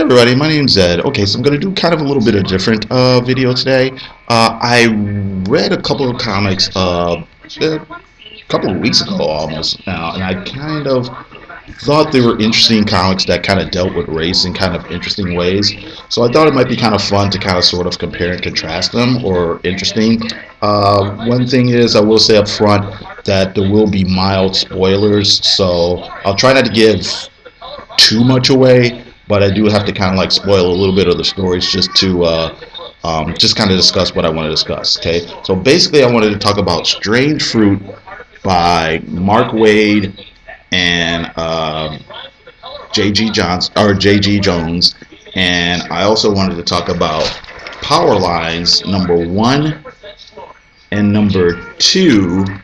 everybody, my name's Ed. Okay, so I'm going to do kind of a little bit of different video today. I read a couple of comics a couple of weeks ago almost now, and I kind of thought they were interesting comics that kind of dealt with race in kind of interesting ways. So I thought it might be kind of fun to kind of sort of compare and contrast them, or interesting. One thing is, I will say up front that there will be mild spoilers, so I'll try not to give too much away, but I do have to kind of like spoil a little bit of the stories just kind of discuss what I want to discuss. Okay, so basically, I wanted to talk about Strange Fruit by Mark Wade and J.G. Jones, and I also wanted to talk about Power Lines #1 and #2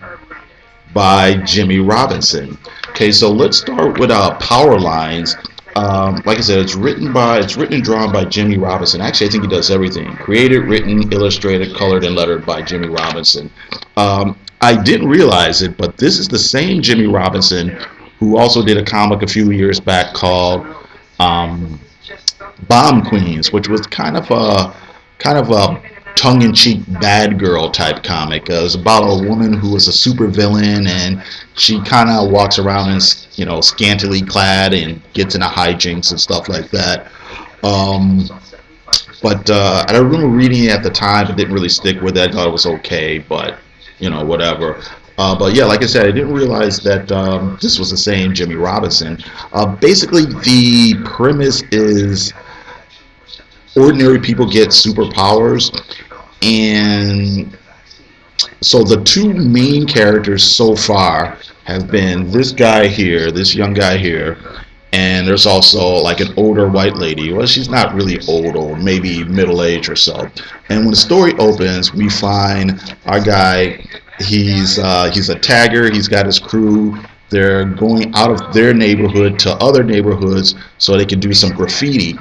by Jimmy Robinson. Okay, so let's start with Power Lines. Like I said, it's written and drawn by Jimmy Robinson. Actually, I think he does everything: created, written, illustrated, colored, and lettered by Jimmy Robinson. I didn't realize it, but this is the same Jimmy Robinson who also did a comic a few years back called um, Bomb Queens, which was kind of a tongue-in-cheek bad girl type comic. It was about a woman who was a super villain, and she kind of walks around in, scantily clad and gets into hijinks and stuff like that. Um, but I remember reading it at the time, but didn't really stick with it. I thought it was okay, but whatever. But yeah, like I said, I didn't realize that this was the same Jimmy Robinson. Basically, the premise is ordinary people get superpowers, and so the two main characters so far have been this guy here, this young guy here, and there's also like an older white lady. Well, she's not really old, maybe middle age or so. And when the story opens, we find our guy. He's a tagger. He's got his crew. They're going out of their neighborhood to other neighborhoods so they can do some graffiti.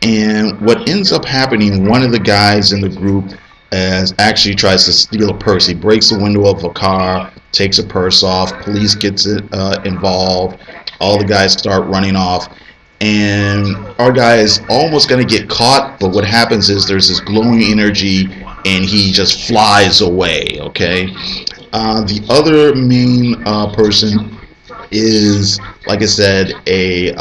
And what ends up happening, one of the guys in the group actually tries to steal a purse. He breaks the window of a car, takes a purse off. Police gets involved. All the guys start running off, and our guy is almost going to get caught. But what happens is there's this glowing energy, and he just flies away. Okay. The other main person is, like I said, a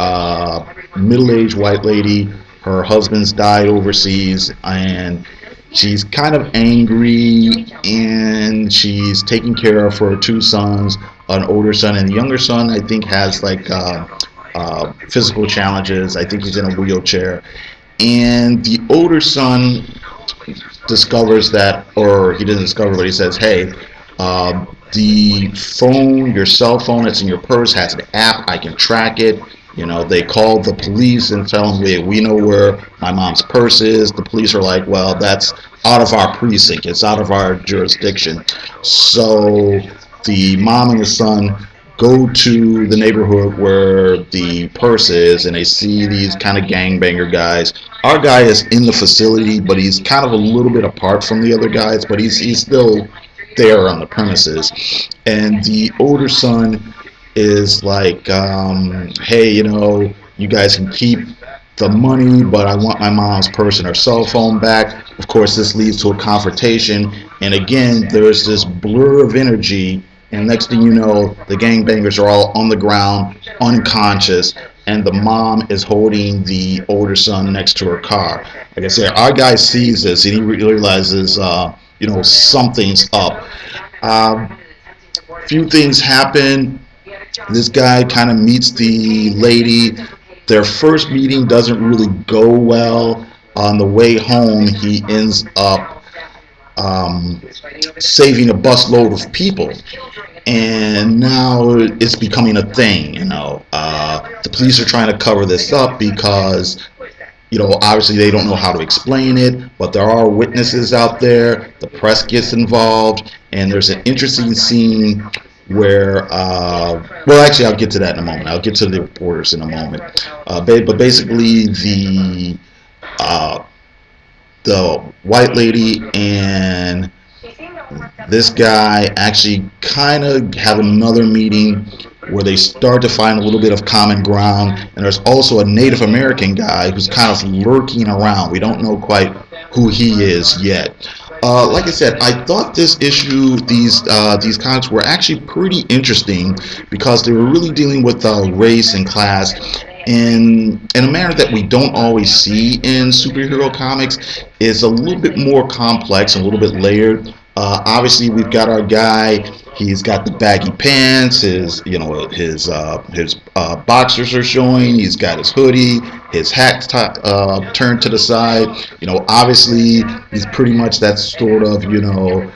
middle-aged white lady. Her husband's died overseas, and she's kind of angry, and she's taking care of her two sons, an older son, and the younger son, I think, has like physical challenges. I think he's in a wheelchair. And the older son discovers that, or he doesn't discover, but he says, hey, the phone, your cell phone that's in your purse has an app. I can track it. They call the police and tell them, we know where my mom's purse is. The police are like, well, that's out of our precinct. It's out of our jurisdiction. So the mom and the son go to the neighborhood where the purse is, and they see these kind of gangbanger guys. Our guy is in the facility, but he's kind of a little bit apart from the other guys, but he's still there on the premises. And the older son is like, hey, you guys can keep the money, but I want my mom's purse and her cell phone back. Of course, this leads to a confrontation, and again, there's this blur of energy, and next thing you know, the gangbangers are all on the ground, unconscious, and the mom is holding the older son next to her car. Like I said, our guy sees this, and he realizes, something's up. Few things happen. This guy kind of meets the lady. Their first meeting doesn't really go well. On the way home, he ends up saving a busload of people. And now it's becoming a thing. The police are trying to cover this up because, obviously they don't know how to explain it, but there are witnesses out there. The press gets involved, and there's an interesting scene where, well, actually, I'll get to that in a moment. I'll get to the reporters in a moment. But basically, the white lady and this guy actually kind of have another meeting where they start to find a little bit of common ground. And there's also a Native American guy who's kind of lurking around. We don't know quite who he is yet. Like I said, I thought this issue, these comics were actually pretty interesting because they were really dealing with race and class in a manner that we don't always see in superhero comics. It's a little bit more complex, a little bit layered. Obviously, we've got our guy. He's got the baggy pants. His boxers are showing. He's got his hoodie. His hat turned to the side. Obviously, he's pretty much that sort of you know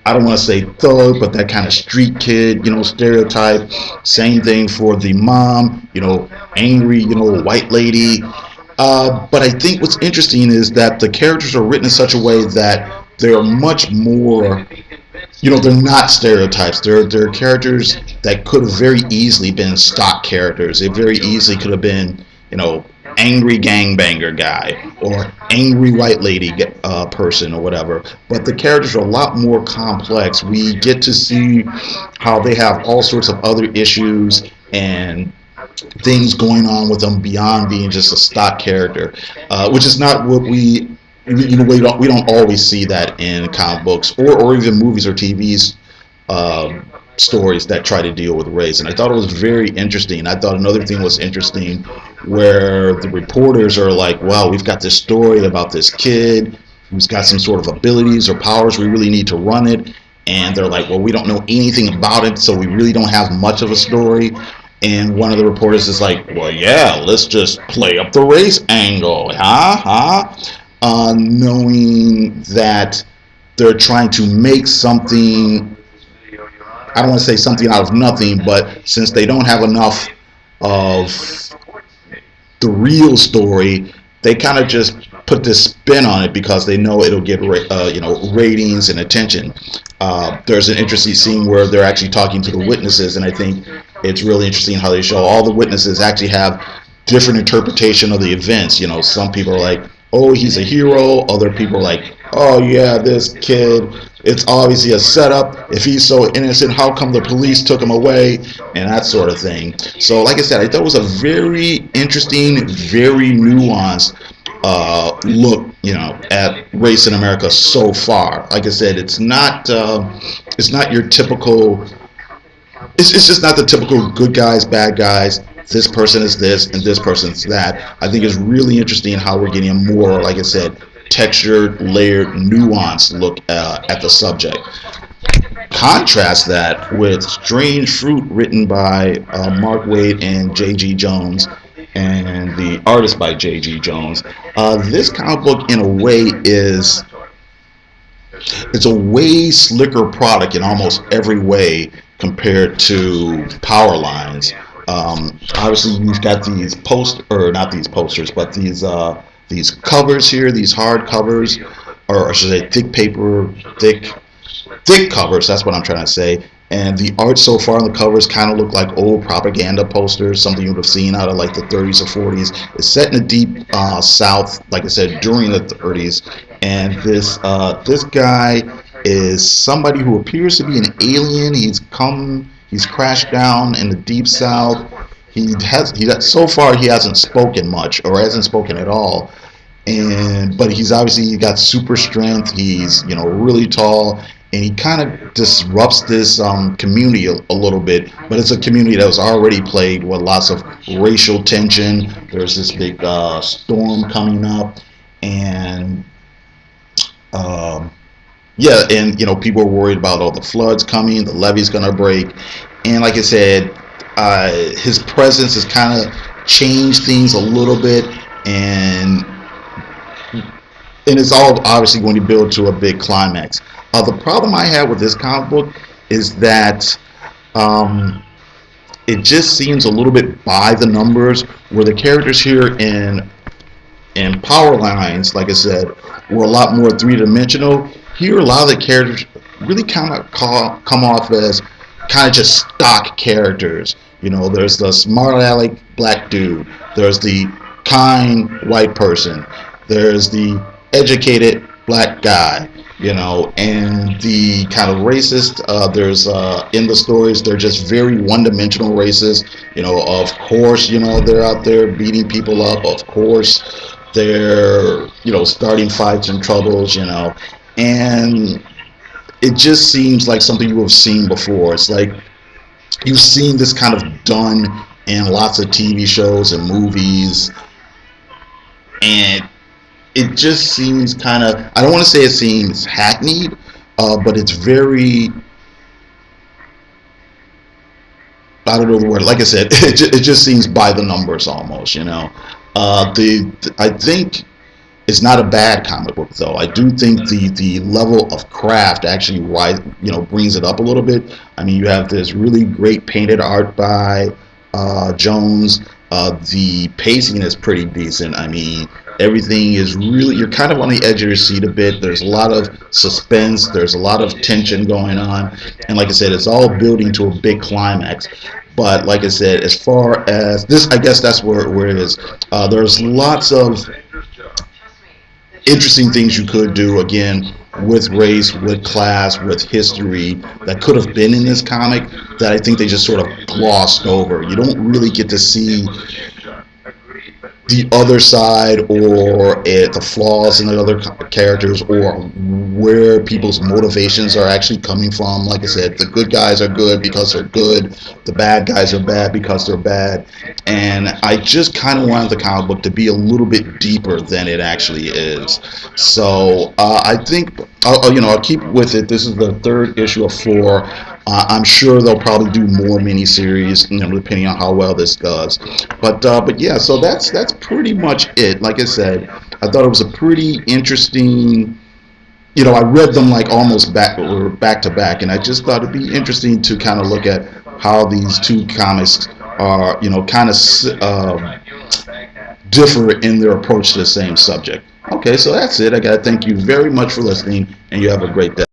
I don't want to say thug, but that kind of street kid, stereotype. Same thing for the mom, angry, white lady. But I think what's interesting is that the characters are written in such a way that they're much more, they're not stereotypes. They're characters that could have very easily been stock characters. They very easily could have been, angry gangbanger guy or angry white lady person or whatever. But the characters are a lot more complex. We get to see how they have all sorts of other issues and things going on with them beyond being just a stock character, which is not what we don't always see that in comic books or even movies or TVs stories that try to deal with race. And I thought it was very interesting. I thought another thing was interesting where the reporters are like, wow, we've got this story about this kid who's got some sort of abilities or powers. We really need to run it. And they're like, well, we don't know anything about it, so we really don't have much of a story. And one of the reporters is like, well, yeah, let's just play up the race angle, knowing that they're trying to make something, I don't want to say something out of nothing, but since they don't have enough of the real story, they kind of just put this spin on it because they know it'll get ratings and attention. There's an interesting scene where they're actually talking to the witnesses, and I think it's really interesting how they show all the witnesses actually have different interpretation of the events. Some people are like, oh, he's a hero. Other people are like, oh yeah, this kid, it's obviously a setup. If he's so innocent, how come the police took him away? And that sort of thing. So like I said, I thought it was a very interesting, very nuanced look, at race in America so far. Like I said, it's not your typical. It's just not the typical good guys, bad guys. This person is this and this person's that. I think it's really interesting how we're getting a more, like I said, textured, layered, nuanced look at the subject. Contrast that with Strange Fruit, written by Mark Waid and J.G. Jones, and the artist by J.G. Jones. This comic book, in a way, it's a way slicker product in almost every way compared to Powerlines. Obviously, you've got these not these posters, but these covers here, these hard covers, or I should say, thick covers. That's what I'm trying to say. And the art so far on the covers kind of look like old propaganda posters, something you would have seen out of like the 30s or 40s. It's set in the deep South, like I said, during the 30s. And this guy is somebody who appears to be an alien. He's crashed down in the deep South. So far he hasn't spoken much or hasn't spoken at all. But he's obviously got super strength. He's really tall, and he kind of disrupts this community a little bit. But it's a community that was already plagued with lots of racial tension. There's this big storm coming up, and people are worried about all the floods coming, the levee's gonna break, and like I said, his presence has kind of changed things a little bit, and it's all obviously going to build to a big climax. The problem I have with this comic book is that it just seems a little bit by the numbers, where the characters here in Powerlines, like I said, were a lot more three-dimensional. Here, a lot of the characters really kind of come off as kind of just stock characters. There's the smart aleck black dude. There's the kind white person. There's the educated black guy. and the kind of racist. There's in the stories, they're just very one-dimensional racists. Of course, they're out there beating people up. Of course, they're starting fights and troubles. And it just seems like something you have seen before. It's like you've seen this kind of done in lots of TV shows and movies, and it just seems kind of, I don't want to say it seems hackneyed, but it's very, I don't know the word. Like I said, it just seems by the numbers almost. I think it's not a bad comic book though. I do think the level of craft actually brings it up a little bit. I mean, you have this really great painted art by Jones. The pacing is pretty decent. I mean, everything is really, you're kind of on the edge of your seat a bit. There's a lot of suspense. There's a lot of tension going on, and like I said, it's all building to a big climax. But like I said, as far as this, I guess that's where it is. There's lots of interesting things you could do again with race, with class, with history that could have been in this comic that I think they just sort of glossed over. You don't really get to see the other side or the flaws in the other characters or where people's motivations are actually coming from. Like I said, the good guys are good because they're good, the bad guys are bad because they're bad, and I just kind of wanted the comic book to be a little bit deeper than it actually is. So I think I'll keep with it. This is the third issue of four. I'm sure they'll probably do more miniseries, depending on how well this does. But yeah, so that's pretty much it. Like I said, I thought it was a pretty interesting. I read them like almost back to back, and I just thought it'd be interesting to kind of look at how these two comics are, kind of differ in their approach to the same subject. Okay, so that's it. I gotta thank you very much for listening, and you have a great day.